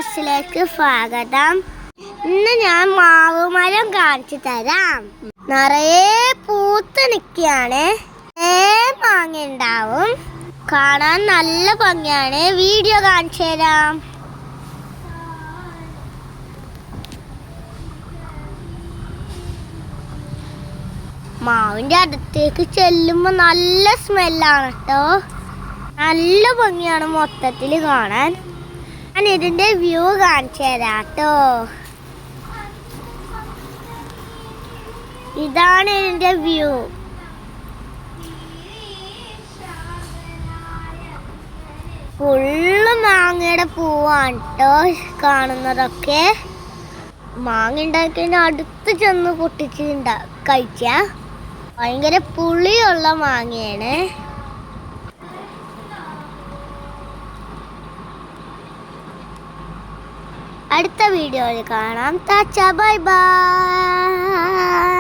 ക്ലാസ്സിലേക്ക് സ്വാഗതം. ഇന്ന് ഞാൻ മാവുമരം കാണിച്ചു തരാം. നിറയെ പൂത്ത് നിൽക്കുകയാണ്. മാങ്ങ ഉണ്ടാവും. കാണാൻ നല്ല ഭംഗിയാണ്. വീഡിയോ കാണിച്ചു തരാം. മാവിൻ്റെ അടുത്തേക്ക് ചെല്ലുമ്പോൾ നല്ല സ്മെല്ലാണ് കേട്ടോ. നല്ല ഭംഗിയാണ് മൊത്തത്തിൽ കാണാൻ. ഞാൻ ഇതിൻ്റെ വ്യൂ കാണിച്ചു തരാം കേട്ടോ. ഇതാണ് ഇതിൻ്റെ വ്യൂ. ഫുള്ള് മാങ്ങയുടെ പൂവാണ് കേട്ടോ കാണുന്നതൊക്കെ. മാങ്ങ ഉണ്ടാക്കിയതിന് അടുത്ത് ചെന്ന് പൊട്ടിച്ച് കഴിച്ചാൽ ഭയങ്കര പുളിയുള്ള മാങ്ങയാണ്. അടുത്ത വീഡിയോയിൽ കാണാം. Tata bye bye.